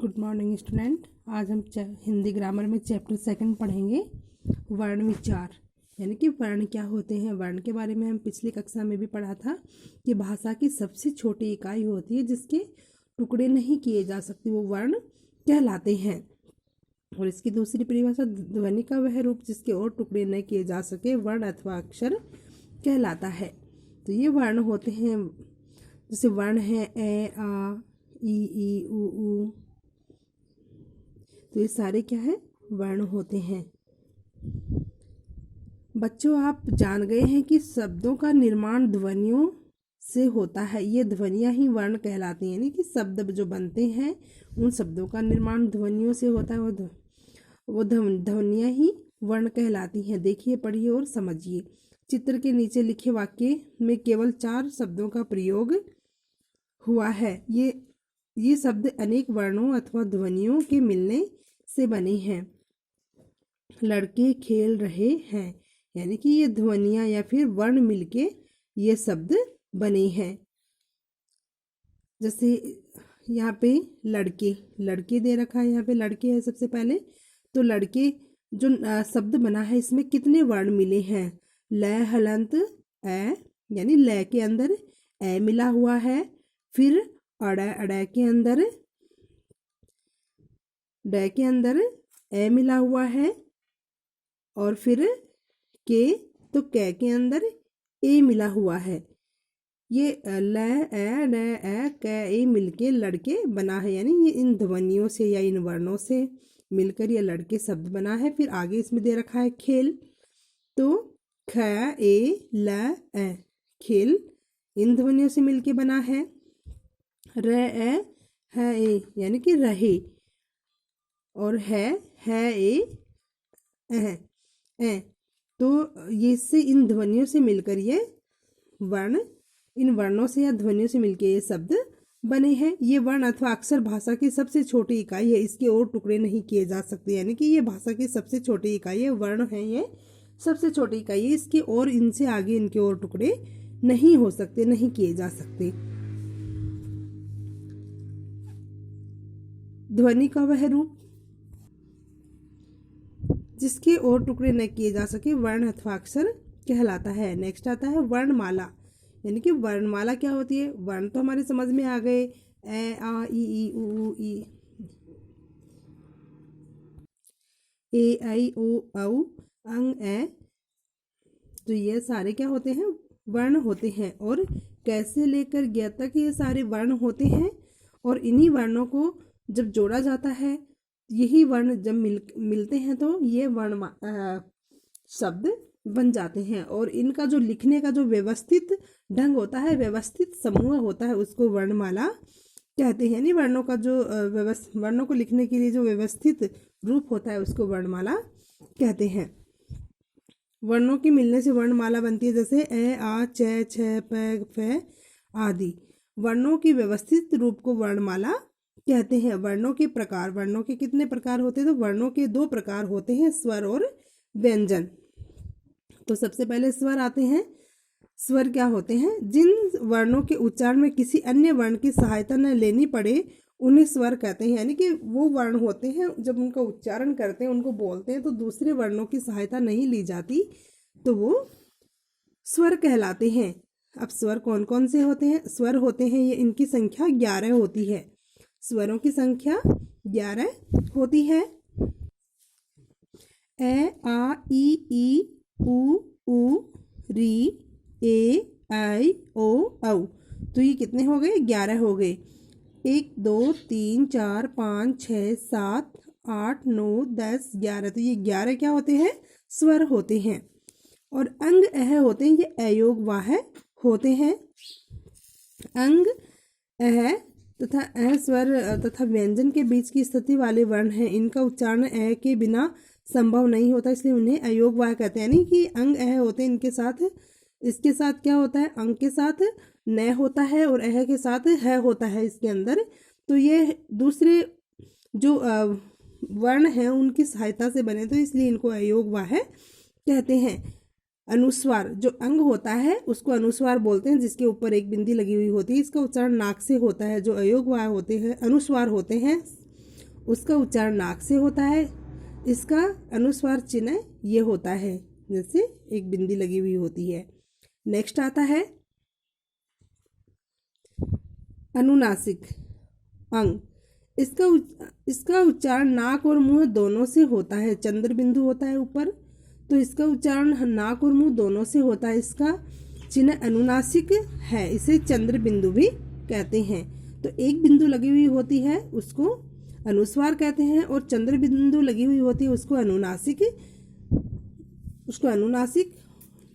Good morning student. आज हम Hindi grammar में चैप्टर 2 पढ़ेंगे वर्ण विचार, यानी कि वर्ण क्या होते हैं। वर्ण के बारे में हम पिछली कक्षा में भी पढ़ा था कि भाषा की सबसे छोटी इकाई होती है जिसके टुकड़े नहीं किए जा सकते, वो वर्ण कहलाते हैं। और इसकी दूसरी परिभाषा ध्वनि का वह रूप जिसके और टुकड़े न किए जा सके वर्ण अथवा अक्षर कहलाता है। तो ये वर्ण होते हैं, जैसे वर्ण है ए आ ई उ। तो ये सारे क्या है, वर्ण होते हैं। बच्चों, आप जान गए हैं कि शब्दों का निर्माण ध्वनियों से होता है। ये ध्वनियाँ ही वर्ण कहलाती हैं, यानी कि शब्द जो बनते हैं उन शब्दों का निर्माण ध्वनियों से होता है। वो ध्वनियाँ ही वर्ण कहलाती हैं। देखिए, पढ़िए और समझिए। चित्र के नीचे लिखे वाक्य में केवल 4 शब्दों का प्रयोग हुआ है। ये शब्द अनेक वर्णों अथवा ध्वनियों के मिलने से बने हैं। लड़के खेल रहे हैं, यानी कि ये ध्वनियाँ या फिर वर्ण मिलके ये शब्द बने हैं। जैसे यहाँ पे लड़के दे रखा है, यहाँ पे लड़के है सबसे पहले। तो लड़के जो शब्द बना है इसमें कितने वर्ण मिले हैं? ल हलंत ए, यानी ल के अंदर ए मिला हुआ है। फिर अड़ के अंदर ड के अंदर ए मिला हुआ है। और फिर के, तो कै के अंदर ए मिला हुआ है। ये ल ए ड ए कै ए मिलके लड़के बना है, यानी ये इन ध्वनियों से या इन वर्णों से मिलकर ये लड़के शब्द बना है। फिर आगे इसमें दे रखा है खेल, तो ख ए ल ए, खेल इन ध्वनियों से मिलके बना है। र ए है ए, यानी कि रहे। और है ए ए, तो ये से इन ध्वनियों से मिलकर ये वर्ण, इन वर्णों से या ध्वनियों से मिलकर ये शब्द बने हैं। ये वर्ण अथवा अक्षर भाषा की सबसे छोटी इकाई है, इसके और टुकड़े नहीं किए जा सकते। यानी कि ये भाषा की सबसे छोटी इकाई है, वर्ण है ये सबसे छोटी इकाई है, इसके और इनसे आगे इनके और टुकड़े नहीं हो सकते, नहीं किए जा सकते। ध्वनि का वह रूप जिसके और टुकड़े न किए जा सके वर्ण अथवा अक्षर कहलाता है। नेक्स्ट आता है वर्णमाला, यानी कि वर्णमाला क्या होती है। वर्ण तो हमारे समझ में आ गए, ए आ ई उ ई, ए आई ओ औ अंग ए। तो ये सारे क्या होते हैं, वर्ण होते हैं। और कैसे लेकर गया तक ये सारे वर्ण होते हैं। और इन्हीं वर्णों को जब जोड़ा जाता है, यही वर्ण जब मिलते हैं तो ये वर्ण शब्द बन जाते हैं। और इनका जो लिखने का जो व्यवस्थित ढंग होता है, व्यवस्थित समूह होता है, उसको वर्णमाला कहते हैं। यानी वर्णों का जो वर्णों को लिखने के लिए जो व्यवस्थित रूप होता है उसको वर्णमाला कहते हैं। वर्णों के मिलने से वर्णमाला बनती है, जैसे ए आ च छ प फ आदि। वर्णों के व्यवस्थित रूप को वर्णमाला कहते हैं। वर्णों के प्रकार, वर्णों के कितने प्रकार होते हैं? तो वर्णों के 2 प्रकार होते हैं, स्वर और व्यंजन। तो सबसे पहले स्वर आते हैं। स्वर क्या होते हैं? जिन वर्णों के उच्चारण में किसी अन्य वर्ण की सहायता न लेनी पड़े उन्हें स्वर कहते हैं। यानी कि वो वर्ण होते हैं जब उनका उच्चारण करते हैं, उनको बोलते हैं तो दूसरे वर्णों की सहायता नहीं ली जाती, तो वो स्वर कहलाते हैं। अब स्वर कौन कौन से होते हैं? स्वर होते हैं ये, इनकी संख्या 11 होती है। स्वरों की संख्या 11 होती है। ए आ ई उ री ए आई ओ औ। तो ये कितने हो गए? 11 हो गए। 1 2 3 4 5 6 7 8 9 10 11। तो ये 11 क्या होते हैं? स्वर होते हैं। और अंग अह होते हैं, ये अयोग वाह होते हैं। अंग अह तथा अह स्वर तथा व्यंजन के बीच की स्थिति वाले वर्ण हैं। इनका उच्चारण अ के बिना संभव नहीं होता, इसलिए उन्हें अयोगवाह कहते हैं। यानी कि अंग अह होते हैं, इनके साथ, इसके साथ क्या होता है? अंग के साथ न होता है और अह के साथ है होता है इसके अंदर। तो ये दूसरे जो वर्ण हैं उनकी सहायता से बने, तो इसलिए इनको अयोगवाह कहते हैं। अनुस्वार, जो अंग होता है उसको अनुस्वार बोलते हैं, जिसके ऊपर एक बिंदी लगी हुई होती है। इसका उच्चारण नाक से होता है। जो अयोगवाह होते हैं, अनुस्वार होते हैं, उसका उच्चारण नाक से होता है। इसका अनुस्वार चिन्ह ये होता है, जैसे एक बिंदी लगी हुई होती है। नेक्स्ट आता है अनुनासिक अंग। इसका उच्चारण नाक और मुंह दोनों से होता है। चंद्र बिंदु होता है ऊपर, तो इसका उच्चारण नाक और मुंह दोनों से होता है। इसका चिन्ह अनुनासिक है, इसे चंद्र बिंदु भी कहते हैं। तो एक बिंदु लगी हुई होती है उसको अनुस्वार कहते हैं, और चंद्र बिंदु लगी हुई होती है उसको अनुनासिक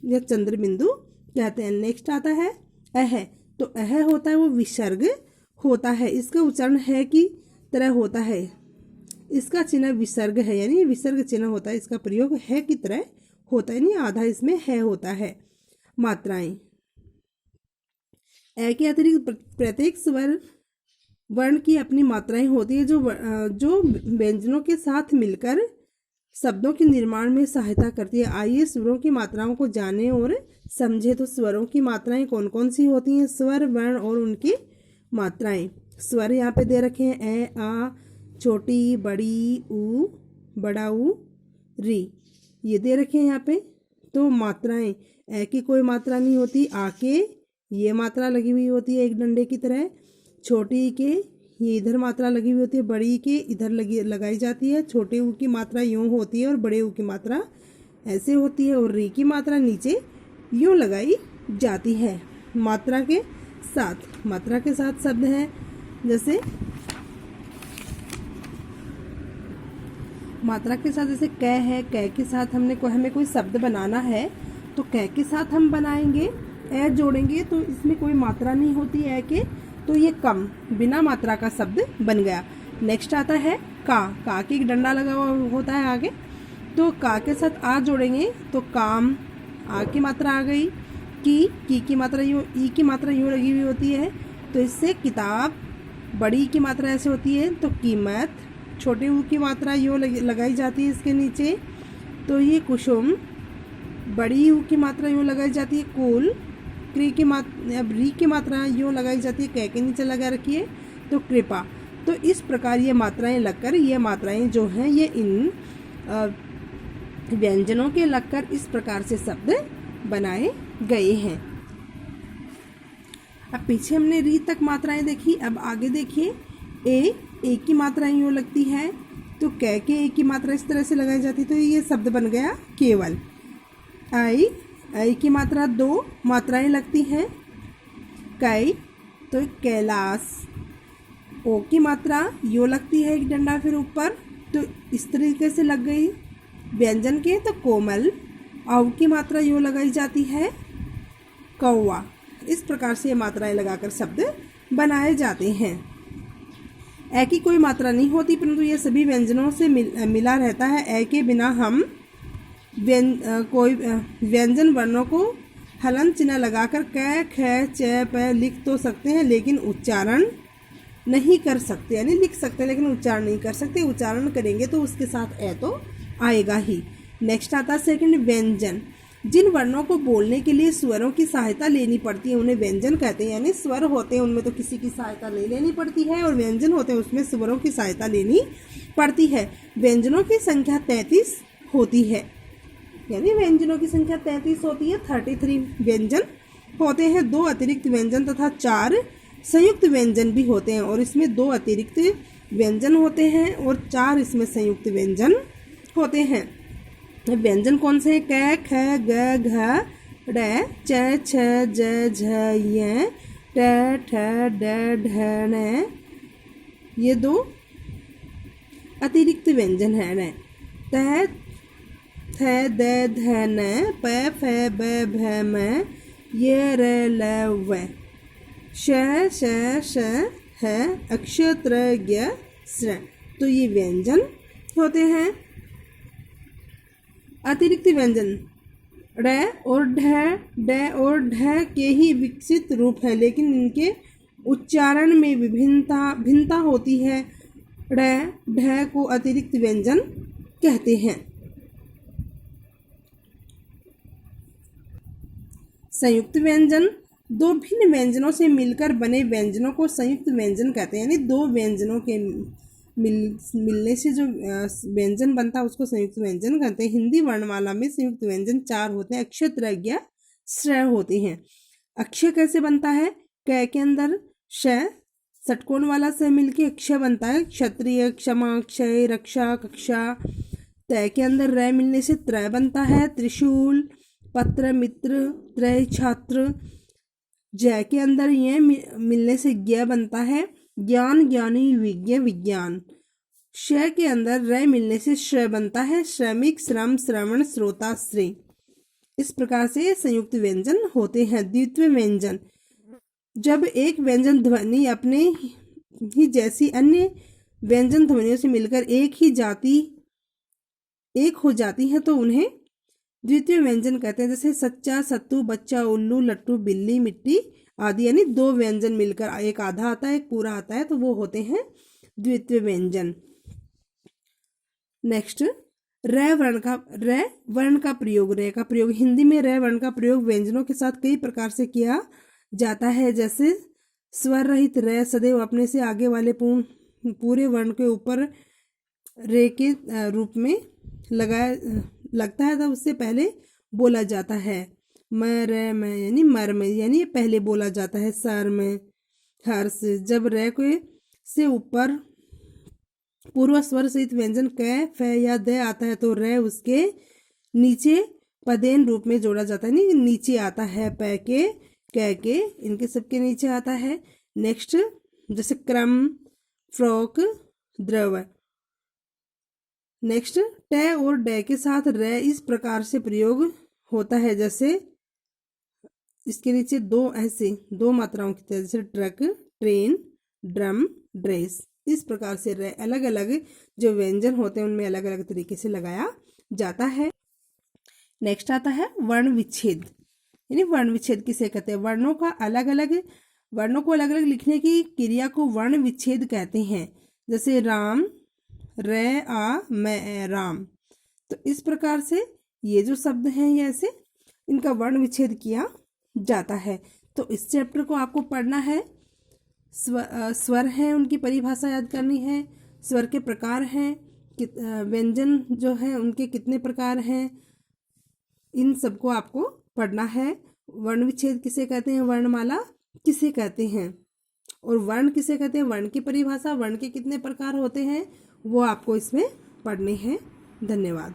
या चंद्र बिंदु कहते हैं। नेक्स्ट आता है अह। तो अह होता है वो विसर्ग होता है। इसका उच्चारण है की तरह होता है। इसका चिन्ह विसर्ग है, यानी विसर्ग चिन्ह होता है। इसका प्रयोग है की तरह होता है, यानी आधा इसमें है होता है। मात्राएं। ए के अतिरिक्त प्रत्येक स्वर वर्ण की अपनी मात्राएं होती है, जो व्यंजनों के साथ मिलकर शब्दों के निर्माण में सहायता करती है। आइए स्वरों की मात्राओं को जानें और समझे। तो स्वरों की मात्राएं कौन कौन सी होती हैं? स्वर, वर्ण और उनकी मात्राएं। स्वर यहाँ पे दे रखे हैं, ए, आ, छोटी, बड़ी, ऊ, बड़ा ऊ, री, ये दे रखे हैं यहाँ पे। तो मात्राएं, ए की कोई मात्रा नहीं होती, आ के ये मात्रा लगी हुई होती है एक डंडे की तरह, छोटी के ये इधर मात्रा लगी हुई होती है, बड़ी के इधर लगाई जाती है, छोटे ऊ की मात्रा यूं होती है और बड़े ऊ की मात्रा ऐसे होती है, और री की मात्रा नीचे यूं लगाई जाती है। मात्रा के साथ शब्द हैं, जैसे मात्रा के साथ जैसे कै है, कै के साथ हमें कोई शब्द बनाना है तो कै के साथ हम बनाएंगे, ए जोड़ेंगे तो इसमें कोई मात्रा नहीं होती ए के, तो ये कम बिना मात्रा का शब्द बन गया। नेक्स्ट आता है का के एक डंडा लगा हुआ होता है आगे, तो का के साथ आ जोड़ेंगे तो काम, आ की मात्रा आ गई। की की मात्रा यूँ, ई की मात्रा यूँ लगी हुई होती है, तो इससे किताब, बड़ी की मात्रा ऐसे होती है तो कीमत, छोटे ऊ की मात्रा यूँ लगाई जाती है इसके नीचे, तो ये कुसुम, बड़ी ऊ की मात्रा यूँ लगाई जाती है कुल, री की मात्रा यूँ लगाई जाती है, कै के नीचे लगा रखी है तो कृपा। तो इस प्रकार ये मात्राएं लगकर, ये मात्राएं जो हैं ये इन व्यंजनों के लगकर इस प्रकार से शब्द बनाए गए हैं। अब पीछे हमने री तक मात्राएं देखी, अब आगे देखिए ए की मात्रा यूँ लगती है तो कै के ए की मात्रा इस तरह से लगाई जाती है, तो ये शब्द बन गया केवल। आई की मात्रा 2 मात्राएं लगती हैं, कै तो कैलाश, ओ की मात्रा यो लगती है एक डंडा फिर ऊपर, तो इस तरीके से लग गई व्यंजन के, तो कोमल, औ की मात्रा यो लगाई जाती है कौवा। इस प्रकार से ये मात्राएं लगाकर शब्द बनाए जाते हैं। ए की कोई मात्रा नहीं होती, परंतु ये सभी व्यंजनों से मिला रहता है। ए के बिना हम कोई व्यंजन वर्णों को हलन चिन्ह लगाकर कै, ख, च, प लिख तो सकते हैं, लेकिन उच्चारण नहीं कर सकते, यानी लिख सकते हैं लेकिन उच्चारण नहीं कर सकते। उच्चारण करेंगे तो उसके साथ ए तो आएगा ही। नेक्स्ट आता है सेकंड व्यंजन। जिन वर्णों को बोलने के लिए स्वरों की सहायता लेनी पड़ती है उन्हें व्यंजन कहते हैं। यानी स्वर होते हैं उनमें तो किसी की सहायता नहीं लेनी पड़ती है, और व्यंजन होते हैं उसमें स्वरों की सहायता लेनी पड़ती है। व्यंजनों की संख्या 33 होती है, यानी व्यंजनों की संख्या 33 होती है। 33 व्यंजन होते हैं, 2 अतिरिक्त व्यंजन तथा 4 संयुक्त व्यंजन भी होते हैं, और इसमें 2 अतिरिक्त व्यंजन होते हैं और 4 इसमें संयुक्त व्यंजन होते हैं। व्यंजन कौन से हैं? क, ख, ग, घ, ड़, च, छ, ज, झ, य, ट, ठ, ड, ढ, ण, ये 2 अतिरिक्त व्यंजन हैं। त, थ, द, ध, न, प, फ, ब, भ, म, य, र, ल, व, श, श, श, ह, अक्ष, त्र, ज्ञ, स्र। तो ये व्यंजन होते हैं। अतिरिक्त व्यंजन ड़ और ढ, ड और ढ के ही विकसित रूप है, लेकिन इनके उच्चारण में भिन्नता होती है। ड़, ढ को अतिरिक्त व्यंजन कहते हैं। संयुक्त व्यंजन 2 भिन्न व्यंजनों से मिलकर बने व्यंजनों को संयुक्त व्यंजन कहते हैं, यानी 2 व्यंजनों के मिलने से जो व्यंजन बनता है उसको संयुक्त व्यंजन कहते हैं। हिंदी वर्णमाला में संयुक्त व्यंजन 4 होते हैं। अक्षय, तृतीया, श्रेय होते हैं। अक्षय कैसे बनता है? क के अंदर श, षटकोण वाला स मिलके अक्षय बनता है। क्षत्रिय, क्षमा, क्षय, रक्षा, कक्षा। तय के अंदर रै मिलने से त्रय बनता है। त्रिशूल, पत्र, मित्र, त्रय, छात्र। जय के अंदर ये मिलने से ज्ञ बनता है। ज्ञान, ज्ञानी, विज्ञ, विज्ञान। श के अंदर रै मिलने से श्र बनता है। श्रमिक, श्रम, श्रवण, श्रोता, श्रेय। इस प्रकार से संयुक्त व्यंजन होते हैं। द्वित्व व्यंजन, जब एक व्यंजन ध्वनि अपने ही जैसी अन्य व्यंजन ध्वनियों से मिलकर एक हो जाती है तो उन्हें द्वितीय व्यंजन कहते हैं। जैसे सच्चा, सत्तू, बच्चा, उल्लू, लट्टू, बिल्ली, मिट्टी आदि, यानी 2 व्यंजन मिलकर एक आधा आता है, एक पूरा आता है, तो वो होते हैं द्वितीय व्यंजन। नेक्स्ट, रै वर्ण का प्रयोग। रै का प्रयोग, हिंदी में रै वर्ण का प्रयोग व्यंजनों के साथ कई प्रकार से किया जाता है। जैसे स्वर रहित रै सदैव अपने से आगे वाले पूरे वर्ण के ऊपर रे के रूप में लगता है, तब उससे पहले बोला जाता है। म, रे, में यानी मर में, यानी ये पहले बोला जाता है। सर में, हर्ष। जब रे के से ऊपर पूर्व स्वर सहित व्यंजन क, फ या द आता है तो रे उसके नीचे पदेन रूप में जोड़ा जाता है, नहीं नीचे आता है। प के, क के, इनके सबके नीचे आता है। नेक्स्ट, जैसे क्रम, फ्रॉक, द्रव। नेक्स्ट, ट और ड के साथ रे इस प्रकार से प्रयोग होता है, जैसे इसके नीचे ऐसे दो मात्राओं की तरह, जैसे ट्रक, ट्रेन, ड्रम, ड्रेस। इस प्रकार से रे अलग अलग जो व्यंजन होते हैं उनमें अलग अलग तरीके से लगाया जाता है। नेक्स्ट आता है वर्ण विच्छेद, यानी वर्ण विच्छेद किसे कहते हैं? वर्णों को अलग अलग लिखने की क्रिया को वर्ण विच्छेद कहते हैं। जैसे राम, रे, आ, मैं, राम। तो इस प्रकार से ये जो शब्द हैं ये ऐसे इनका वर्ण विच्छेद किया जाता है। तो इस चैप्टर को आपको पढ़ना है। स्वर हैं, उनकी परिभाषा याद करनी है। स्वर के प्रकार हैं, व्यंजन जो है उनके कितने प्रकार हैं, इन सबको आपको पढ़ना है। वर्ण विच्छेद किसे कहते हैं, वर्णमाला किसे कहते हैं, और वर्ण किसे कहते हैं, वर्ण की परिभाषा, वर्ण के कितने प्रकार होते हैं, वो आपको इसमें पढ़ने हैं। धन्यवाद।